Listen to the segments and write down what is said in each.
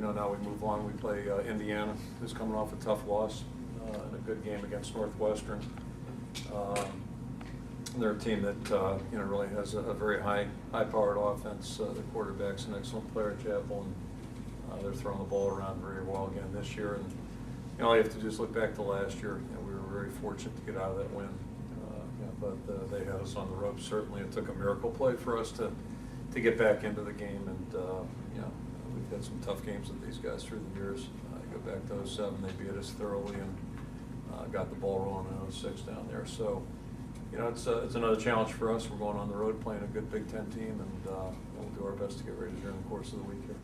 now we move on. We play Indiana, who's coming off a tough loss and a good game against Northwestern. They're a team that really has a very high-powered offense. The quarterback's an excellent player, Chapel, and they're throwing the ball around very well again this year. And all you have to do is look back to last year. We were very fortunate to get out of that win, but they had us on the ropes. Certainly, it took a miracle play for us to get back into the game, and we've had some tough games with these guys through the years. Go back to 2007, they beat us thoroughly and got the ball rolling in 2006 down there. So, it's another challenge for us. We're going on the road playing a good Big Ten team, and we'll do our best to get ready during the course of the week here.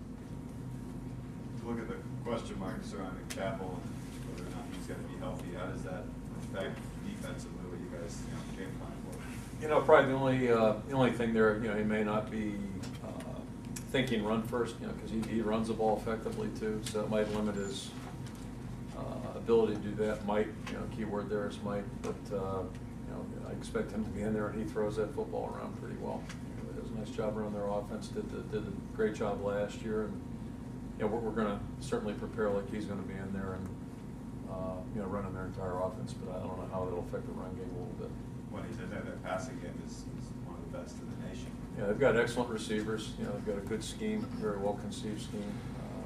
To look at the question marks surrounding Chapel and whether or not he's going to be healthy, how does that affect defensively what you guys game plan for? Probably the only thing there, he may not be thinking run first, because he runs the ball effectively too, so it might limit his ability to do that. Might, key word there is might, but I expect him to be in there, and he throws that football around pretty well. He does a nice job running their offense. Did a great job last year, and we're going to certainly prepare like he's going to be in there and running their entire offense. But I don't know how it'll affect the run game a little bit. When he said that, their passing game is one of the best in the nation. Yeah, they've got excellent receivers. They've got a good scheme, very well conceived scheme.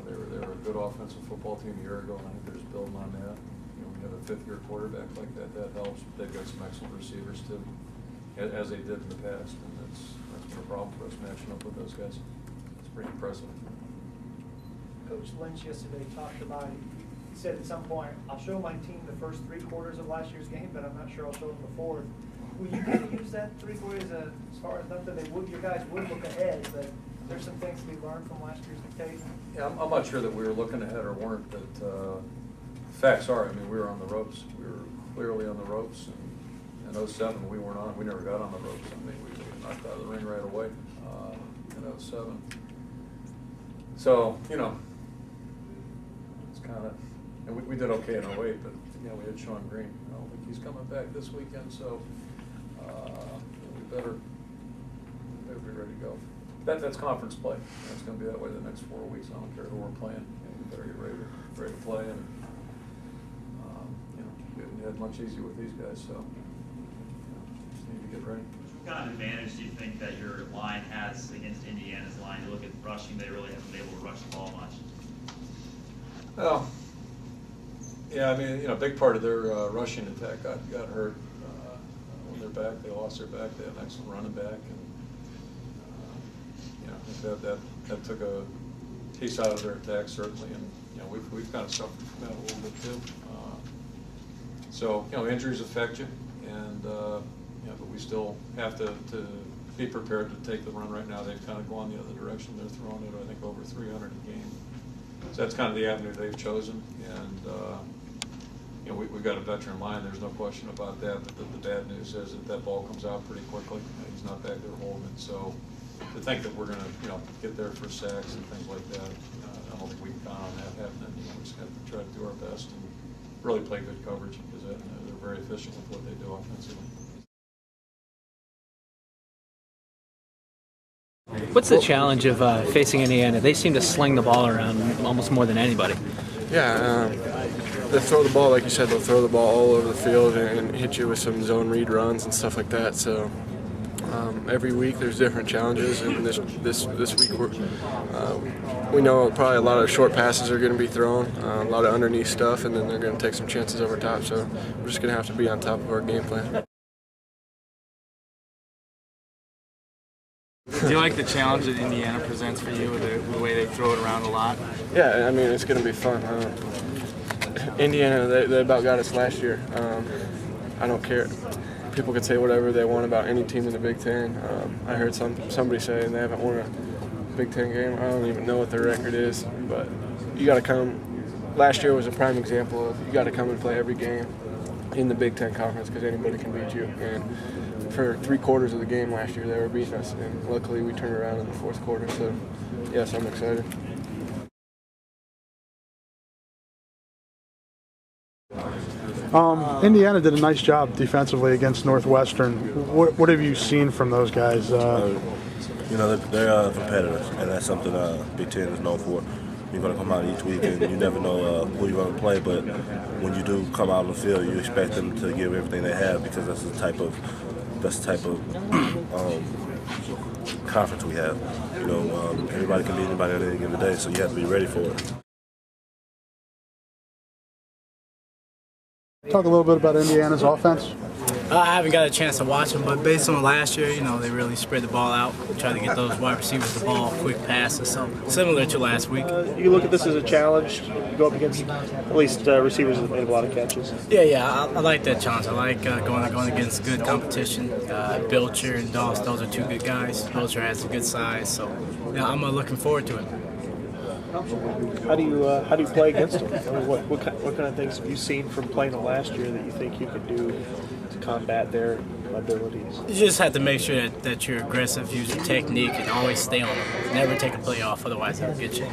They were a good offensive football team a year ago, and I think they're just building on that. When you have a fifth-year quarterback like that, that helps. They've got some excellent receivers too, as they did in the past, and that's been a problem for us matching up with those guys. It's pretty impressive. Coach Lynch yesterday talked about, he said at some point, I'll show my team the first 3 quarters of last year's game, but I'm not sure I'll show them the fourth. Will you kind of use that 3 quarters as far as not that you guys would look ahead, but there's some things to be learned from last year's occasion? Yeah, I'm not sure that we were looking ahead or weren't, but facts are, we were on the ropes. We were clearly on the ropes, and in 2007 we weren't on. We never got on the ropes. We were knocked out of the ring right away in 2007. So, it's kind of, and we did okay in 2008, but we had Sean Green. I don't think he's coming back this weekend, so we better be ready to go. That's conference play. It's going to be that way the next 4 weeks. I don't care who we're playing. We better get ready to play, and we haven't had much easier with these guys, so just need to get ready. What kind of advantage do you think that your line has against Indiana's line? You look at rushing; they really haven't been able to rush the ball much. Well, yeah, a big part of their rushing attack got hurt when they're back. They lost their back. They had an excellent running back, and I think that took a piece out of their attack certainly, and we've kind of suffered from that a little bit too. So injuries affect you, and but we still have to be prepared to take the run. Right now, they've kind of gone the other direction. They're throwing it, I think, over 300 a game. So that's kind of the avenue they've chosen, and we've got a veteran line. There's no question about that. But the bad news is that ball comes out pretty quickly. He's not back there holding it. So to think that we're going to get there for sacks and things like that, I don't think we can count on that happening. We just have to try to do our best and really play good coverage, because they're very efficient with what they do offensively. What's the challenge of facing Indiana? They seem to sling the ball around almost more than anybody. Yeah, they throw the ball, like you said, they'll throw the ball all over the field and hit you with some zone read runs and stuff like that. So every week there's different challenges, and this week we know probably a lot of short passes are going to be thrown, a lot of underneath stuff, and then they're going to take some chances over top. So we're just going to have to be on top of our game plan. Do you like the challenge that Indiana presents for you, the way they throw it around a lot? Yeah, it's going to be fun. Indiana, they about got us last year. I don't care. People can say whatever they want about any team in the Big Ten. I heard somebody say they haven't won a Big Ten game. I don't even know what their record is, but you got to come. Last year was a prime example of you got to come and play every game in the Big Ten Conference, because anybody can beat you. And for 3 quarters of the game last year, they were beating us, and luckily we turned around in the 4th quarter. So, yes, I'm excited. Indiana did a nice job defensively against Northwestern. What have you seen from those guys? They're competitive, and that's something Big Ten is known for. you're going to come out each week, and you never know who you're going to play. But when you do come out on the field, you expect them to give everything they have, because that's the type of conference we have. You know, everybody can beat anybody on any given day, so you have to be ready for it. Talk a little bit about Indiana's offense. I haven't got a chance to watch them, but based on last year, you know, they really spread the ball out, try to get those wide receivers the ball, quick passes, so similar to last week. You look at this as a challenge. You go up against at least receivers that made a lot of catches. Yeah, I like that challenge. I like going against good competition. Belcher and Doss, those are two good guys. Belcher has a good size, so yeah, I'm looking forward to it. How do you play against them? I mean, what kind of things have you seen from playing them last year that you think you could do to combat their abilities? You just have to make sure that you're aggressive, use your technique, and always stay on them. Never take a play off, otherwise they'll get you.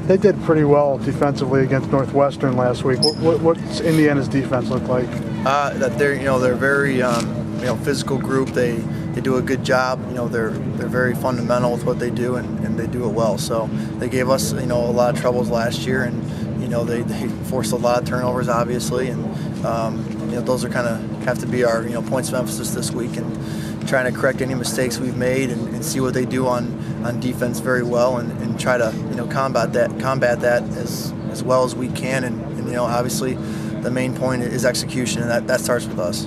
They did pretty well defensively against Northwestern last week. What's Indiana's defense look like? That they're very physical group. They do a good job. You know, they're very fundamental with what they do, and they do it well. So they gave us a lot of troubles last year, and they forced a lot of turnovers, obviously, and those are kind of have to be our points of emphasis this week, and trying to correct any mistakes we've made, and see what they do on defense very well, and try to combat that as well as we can, and obviously the main point is execution, and that starts with us.